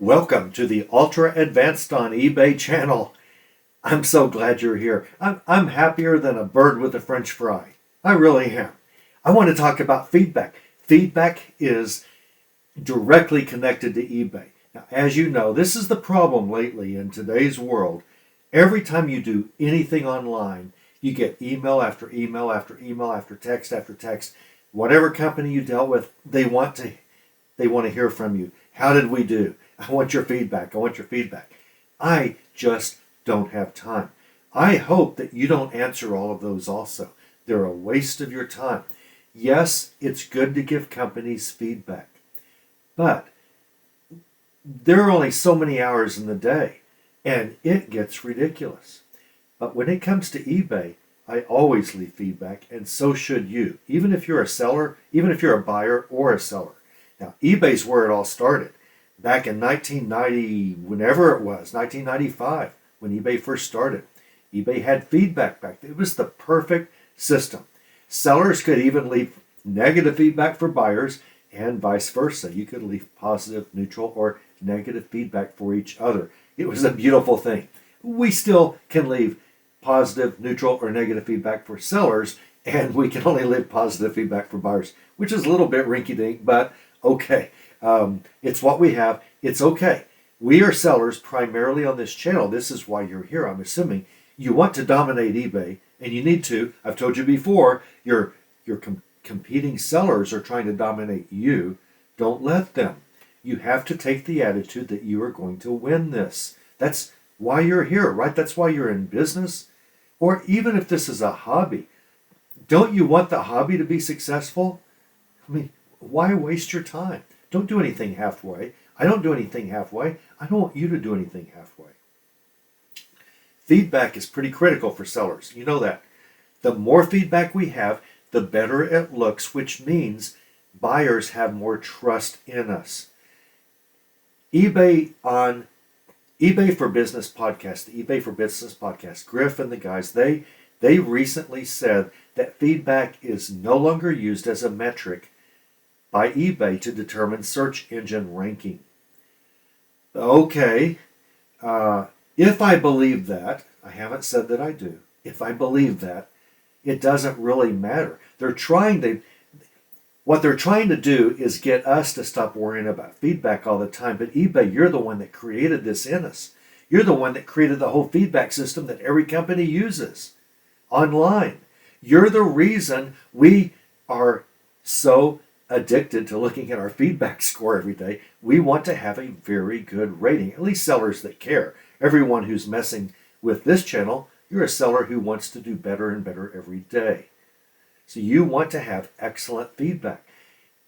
Welcome to the Ultra Advanced on eBay channel. I'm so glad you're here. I'm happier than a bird with a French fry. I really am. I want to talk about feedback. Feedback is directly connected to eBay. Now, as you know, this is the problem lately in today's world. Every time you do anything online, you get email after email after email after text. Whatever company you dealt with, they want to hear from you. How did we do? I want your feedback. I want your feedback. I just don't have time. I hope that you don't answer all of those also. They're a waste of your time. Yes, it's good to give companies feedback, but there are only so many hours in the day, and it gets ridiculous. But when it comes to eBay, I always leave feedback, and so should you, even if you're a seller, even if you're a buyer or a seller. Now, eBay's where it all started. Back in 1990, whenever it was, 1995, when eBay first started, eBay had feedback back then. It was the perfect system. Sellers could even leave negative feedback for buyers and vice versa. You could leave positive, neutral, or negative feedback for each other. It was a beautiful thing. We still can leave positive, neutral, or negative feedback for sellers, and we can only leave positive feedback for buyers, which is a little bit rinky-dink, but okay. It's what we have. It's okay. We are sellers primarily on this channel. This is why you're here. I'm assuming you want to dominate eBay, and you need to. I've told you before, your competing sellers are trying to dominate you. Don't let them. You have to take the attitude that you are going to win this. That's why you're here, right? That's why you're in business. Or even if this is a hobby, don't you want the hobby to be successful? I mean, why waste your time? Don't do anything halfway. I don't do anything halfway. I don't want you to do anything halfway. Feedback is pretty critical for sellers. You know that. The more feedback we have, the better it looks, which means buyers have more trust in us. eBay for Business podcast, the eBay for Business podcast, Griff and the guys, they recently said that feedback is no longer used as a metric by eBay to determine search engine ranking. Okay, if I believe that, I haven't said that I do. If I believe that, it doesn't really matter. What they're trying to do is get us to stop worrying about feedback all the time. But eBay, you're the one that created this in us. You're the one that created the whole feedback system that every company uses online. You're the reason we are so addicted to looking at our feedback score every day. We want to have a very good rating, at least sellers that care. Everyone who's messing with this channel, you're a seller who wants to do better and better every day. So you want to have excellent feedback.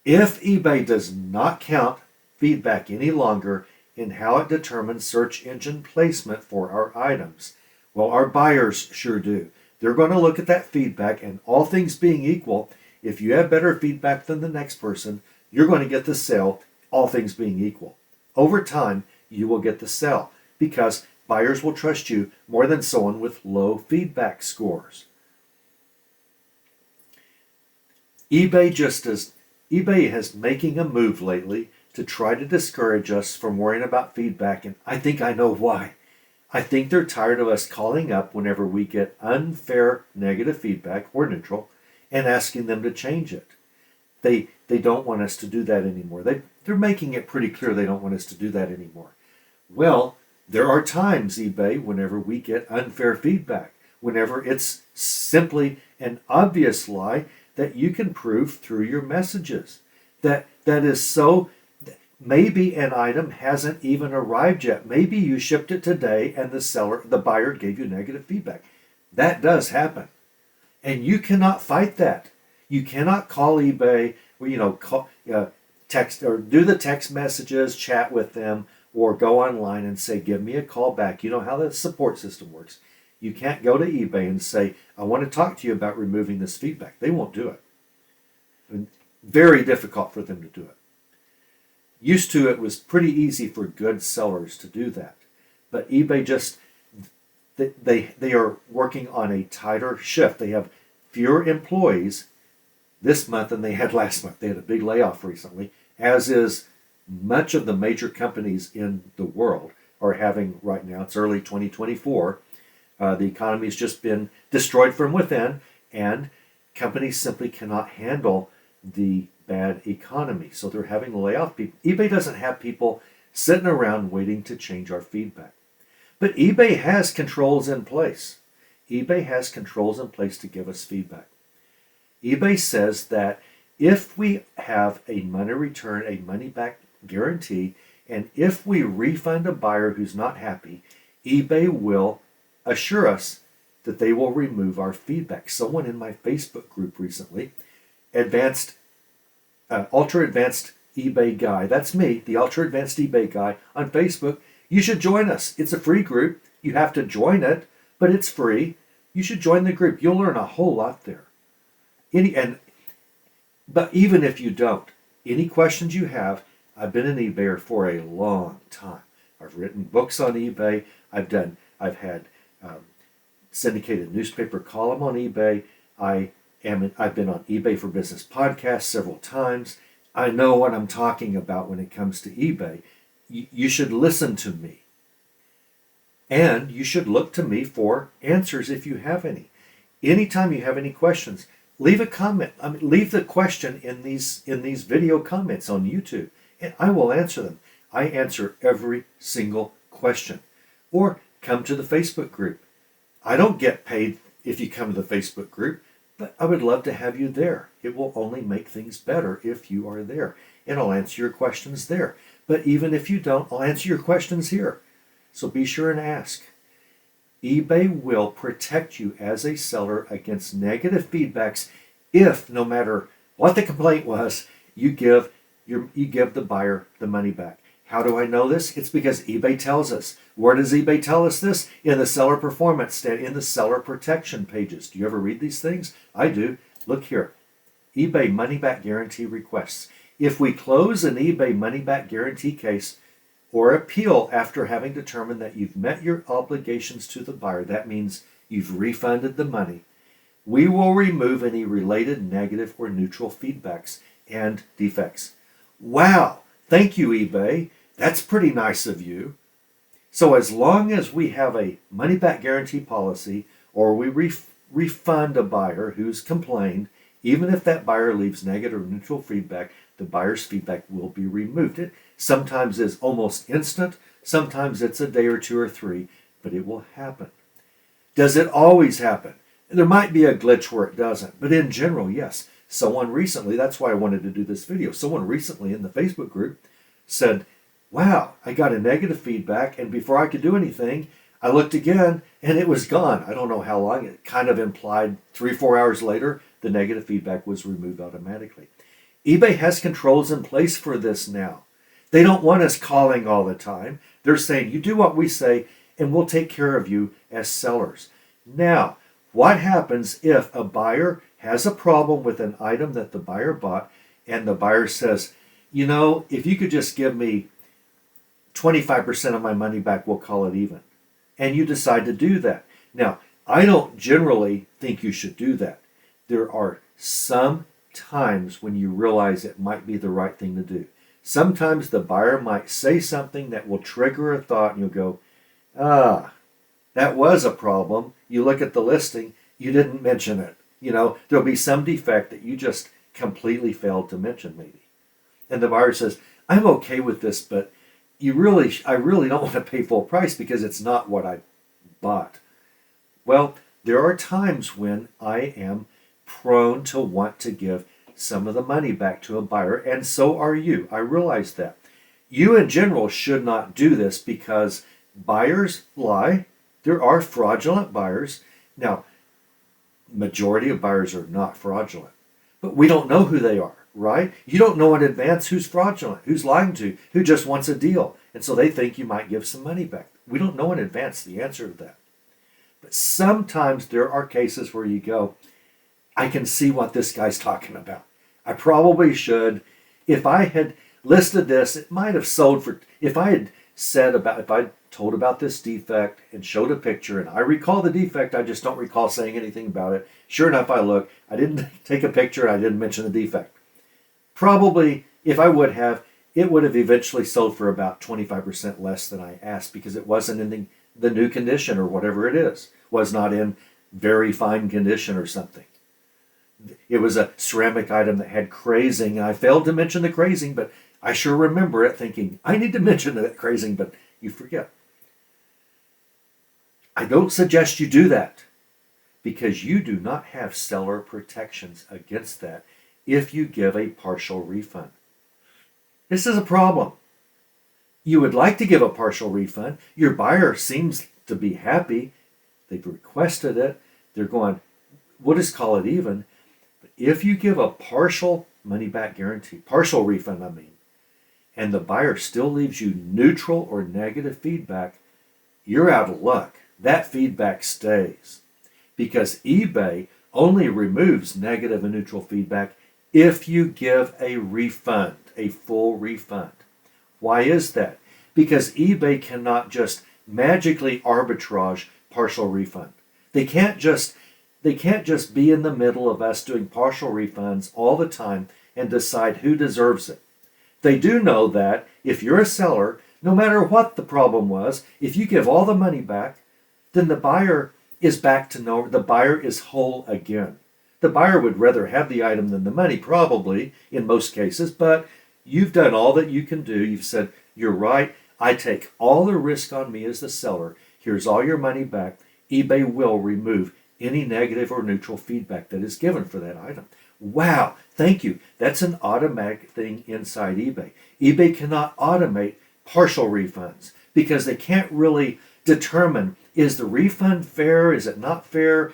If eBay does not count feedback any longer in how it determines search engine placement for our items, well, our buyers sure do. They're going to look at that feedback, and all things being equal, if you have better feedback than the next person, you're going to get the sale, all things being equal. Over time, you will get the sale because buyers will trust you more than someone with low feedback scores. eBay has making a move lately to try to discourage us from worrying about feedback, and I think I know why. I think they're tired of us calling up whenever we get unfair negative feedback or neutral and asking them to change it. They don't want us to do that anymore. They're making it pretty clear they don't want us to do that anymore. Well, there are times, eBay, whenever we get unfair feedback, whenever it's simply an obvious lie that you can prove through your messages. That is so, maybe an item hasn't even arrived yet. Maybe you shipped it today and the buyer gave you negative feedback. That does happen. And you cannot fight that. You cannot call eBay or, text or do the text messages, chat with them, or go online and say, give me a call back. You know how the support system works. You can't go to eBay and say, I want to talk to you about removing this feedback. They won't do it. And very difficult for them to do it. Used to, it was pretty easy for good sellers to do that. But eBay they are working on a tighter shift. They have fewer employees this month than they had last month. They had a big layoff recently, as is much of the major companies in the world are having right now. It's early 2024. The economy has just been destroyed from within, and companies simply cannot handle the bad economy. So they're having to lay off people. eBay doesn't have people sitting around waiting to change our feedback. But eBay has controls in place. eBay has controls in place to give us feedback. eBay says that if we have a money return, a money back guarantee, and if we refund a buyer who's not happy, eBay will assure us that they will remove our feedback. Someone in my Facebook group recently, ultra advanced eBay guy, that's me, the ultra advanced eBay guy on Facebook. You should join us. It's a free group. You have to join it, but it's free. You should join the group. You'll learn a whole lot there. But even if you don't, any questions you have, I've been an eBayer for a long time. I've written books on eBay. I've had syndicated newspaper column on eBay. I've been on eBay for Business podcast several times. I know what I'm talking about when it comes to eBay. You should listen to me. And you should look to me for answers if you have any. Anytime you have any questions, leave a comment. Leave the question in these video comments on YouTube, and I will answer them. I answer every single question. Or come to the Facebook group. I don't get paid if you come to the Facebook group, but I would love to have you there. It will only make things better if you are there, and I'll answer your questions there. But even if you don't, I'll answer your questions here. So be sure and ask. eBay will protect you as a seller against negative feedbacks if, no matter what the complaint was, you give the buyer the money back. How do I know this? It's because eBay tells us. Where does eBay tell us this? In the seller performance, in the seller protection pages. Do you ever read these things? I do. Look here. eBay money back guarantee requests. If we close an eBay money back guarantee case or appeal after having determined that you've met your obligations to the buyer, that means you've refunded the money, we will remove any related negative or neutral feedbacks and defects. Wow! Thank you, eBay. That's pretty nice of you. So as long as we have a money-back guarantee policy, or we refund a buyer who's complained, even if that buyer leaves negative or neutral feedback, the buyer's feedback will be removed. It sometimes is almost instant, sometimes it's a day or two or three, but it will happen. Does it always happen? There might be a glitch where it doesn't, but in general, yes. Someone recently, that's why I wanted to do this video, someone recently in the Facebook group said, wow, I got a negative feedback, and before I could do anything, I looked again, and it was gone. I don't know how long. It kind of implied 3-4 hours later, the negative feedback was removed automatically. eBay has controls in place for this now. They don't want us calling all the time. They're saying, you do what we say, and we'll take care of you as sellers. Now, what happens if a buyer has a problem with an item that the buyer bought, and the buyer says, you know, if you could just give me 25% of my money back, we'll call it even. And you decide to do that. Now, I don't generally think you should do that. There are some times when you realize it might be the right thing to do. Sometimes the buyer might say something that will trigger a thought, and you'll go, that was a problem. You look at the listing, you didn't mention it. You know, there'll be some defect that you just completely failed to mention maybe. And the buyer says, I'm okay with this, but I really don't want to pay full price because it's not what I bought. Well, there are times when I am prone to want to give some of the money back to a buyer, and so are you. I realize that. You in general should not do this because buyers lie. There are fraudulent buyers. Now, majority of buyers are not fraudulent, but we don't know who they are, right? You don't know in advance who's fraudulent, who's lying to you, who just wants a deal, and so they think you might give some money back. We don't know in advance the answer to that. But sometimes there are cases where you go, I can see what this guy's talking about. I probably should. If I had listed this, it might have sold for, if I told about this defect and showed a picture, and I recall the defect, I just don't recall saying anything about it. Sure enough, I look, I didn't take a picture, and I didn't mention the defect. Probably, if I would have, it would have eventually sold for about 25% less than I asked because it wasn't in the new condition or whatever it is. Was not in very fine condition or something. It was a ceramic item that had crazing. I failed to mention the crazing, but I sure remember it thinking, I need to mention that crazing, but you forget. I don't suggest you do that because you do not have seller protections against that if you give a partial refund. This is a problem. You would like to give a partial refund. Your buyer seems to be happy. They've requested it. They're going, we'll just call it even. But if you give a partial money back guarantee, partial refund, and the buyer still leaves you neutral or negative feedback, you're out of luck. That feedback stays because eBay only removes negative and neutral feedback if you give a refund, a full refund. Why is that? Because eBay cannot just magically arbitrage partial refund. They can't just be in the middle of us doing partial refunds all the time and decide who deserves it. They do know that if you're a seller, no matter what the problem was, if you give all the money back, then the buyer is back to no, the buyer is whole again. The buyer would rather have the item than the money, probably, in most cases, but you've done all that you can do. You've said, you're right, I take all the risk on me as the seller. Here's all your money back. eBay will remove any negative or neutral feedback that is given for that item. Wow, thank you. That's an automatic thing inside eBay. eBay cannot automate partial refunds because they can't really determine, is the refund fair? Is it not fair?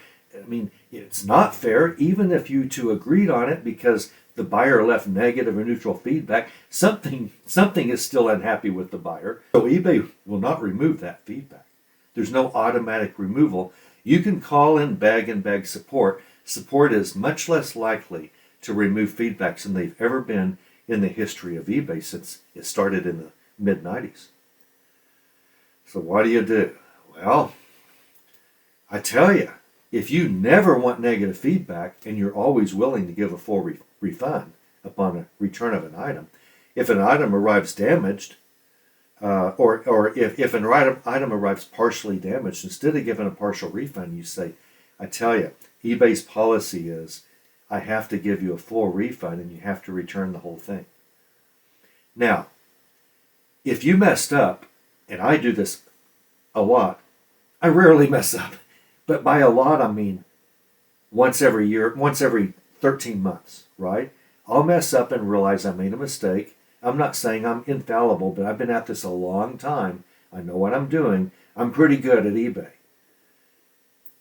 It's not fair even if you two agreed on it because the buyer left negative or neutral feedback. Something is still unhappy with the buyer. So eBay will not remove that feedback. There's no automatic removal. You can call and beg support. Support is much less likely to remove feedbacks than they've ever been in the history of eBay since it started in the mid-90s. So what do? Well, I tell you, if you never want negative feedback and you're always willing to give a full refund upon a return of an item, if an item arrives damaged, or if an item arrives partially damaged, instead of giving a partial refund, you say, I tell you, eBay's policy is I have to give you a full refund and you have to return the whole thing. Now, if you messed up, and I do this a lot, I rarely mess up, but by a lot I mean once every year, once every 13 months, right? I'll mess up and realize I made a mistake. I'm not saying I'm infallible, but I've been at this a long time. I know what I'm doing. I'm pretty good at eBay.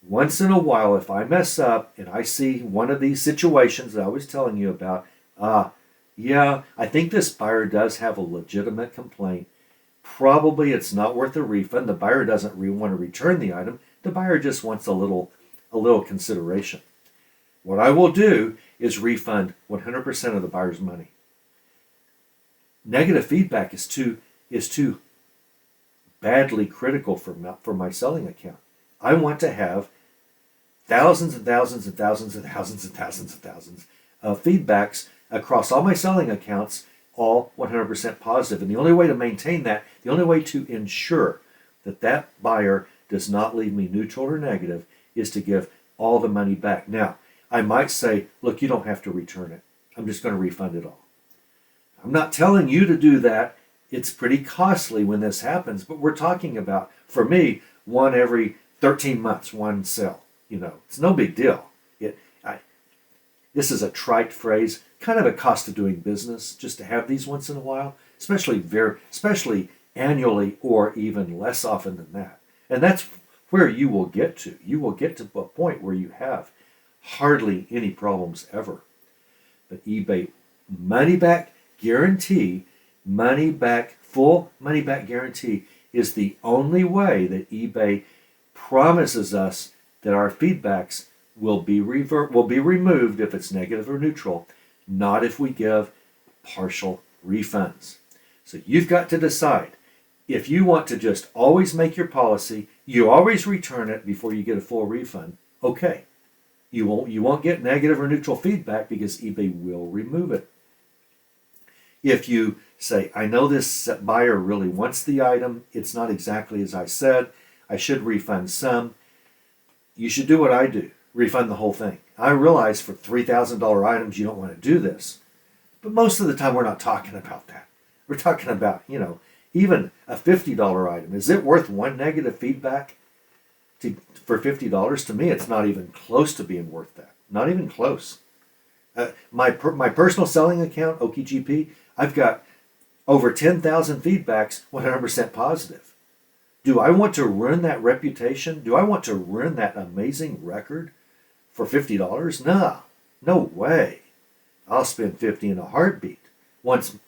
Once in a while, if I mess up and I see one of these situations that I was telling you about, yeah, I think this buyer does have a legitimate complaint. Probably it's not worth a refund. The buyer doesn't want to return the item. The buyer just wants a little consideration. What I will do is refund 100% of the buyer's money. Negative feedback is too badly critical for my selling account. I want to have thousands and thousands and thousands and thousands and thousands and thousands of feedbacks across all my selling accounts, all 100% positive. And the only way to maintain that, the only way to ensure that that buyer does not leave me neutral or negative is to give all the money back. Now, I might say, look, you don't have to return it. I'm just going to refund it all. I'm not telling you to do that. It's pretty costly when this happens, but we're talking about, for me, one every 13 months, one sale. It's no big deal. This is a trite phrase, kind of a cost of doing business, just to have these once in a while, especially annually or even less often than that. And that's where you will get to. You will get to a point where you have hardly any problems ever. But eBay money back guarantee, full money back guarantee is the only way that eBay promises us that our feedbacks will be removed if it's negative or neutral, not if we give partial refunds. So you've got to decide. If you want to just always make your policy, you always return it before you get a full refund, okay. You won't get negative or neutral feedback because eBay will remove it. If you Say, I know this buyer really wants the item. It's not exactly as I said. I should refund some. You should do what I do. Refund the whole thing. I realize for $3,000 items you don't want to do this. But most of the time we're not talking about that. We're talking about, even a $50 item. Is it worth one negative feedback for $50? To me, it's not even close to being worth that. Not even close. My personal selling account, OKGP, I've got over 10,000 feedbacks, 100% positive. Do I want to ruin that reputation? Do I want to ruin that amazing record for $50? No way. I'll spend 50 in a heartbeat. Once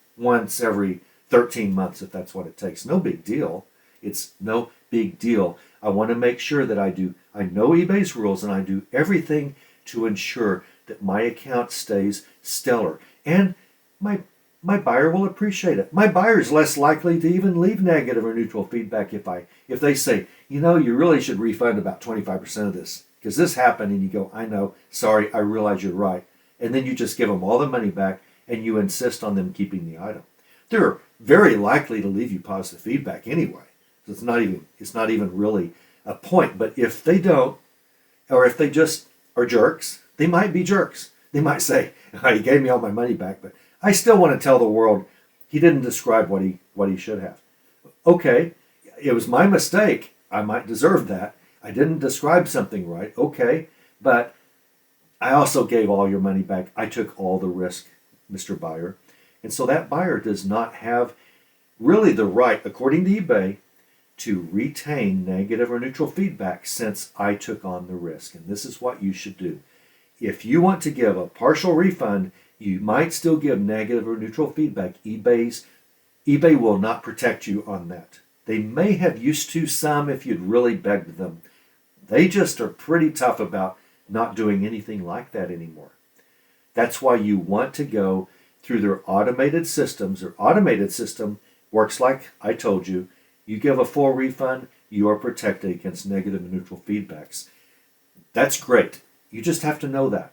every 13 months, if that's what it takes. No big deal. It's no big deal. I want to make sure that I know eBay's rules, and I do everything to ensure that my account stays stellar. And my buyer will appreciate it. My buyer is less likely to even leave negative or neutral feedback if they say, you really should refund about 25% of this because this happened, and you go, I know, sorry, I realize you're right. And then you just give them all the money back and you insist on them keeping the item. They're very likely to leave you positive feedback anyway. So it's not even really a point. But if they don't, or if they just are jerks, they might be jerks. They might say, he gave me all my money back, but I still want to tell the world he didn't describe what he should have. Okay, it was my mistake. I might deserve that. I didn't describe something right. Okay, but I also gave all your money back. I took all the risk, Mr. Buyer. And so that buyer does not have really the right, according to eBay, to retain negative or neutral feedback since I took on the risk. And this is what you should do. If you want to give a partial refund, you might still give negative or neutral feedback. eBay will not protect you on that. They may have used to some if you'd really begged them. They just are pretty tough about not doing anything like that anymore. That's why you want to go through their automated systems. Their automated system works like I told you. You give a full refund, you are protected against negative and neutral feedbacks. That's great. You just have to know that.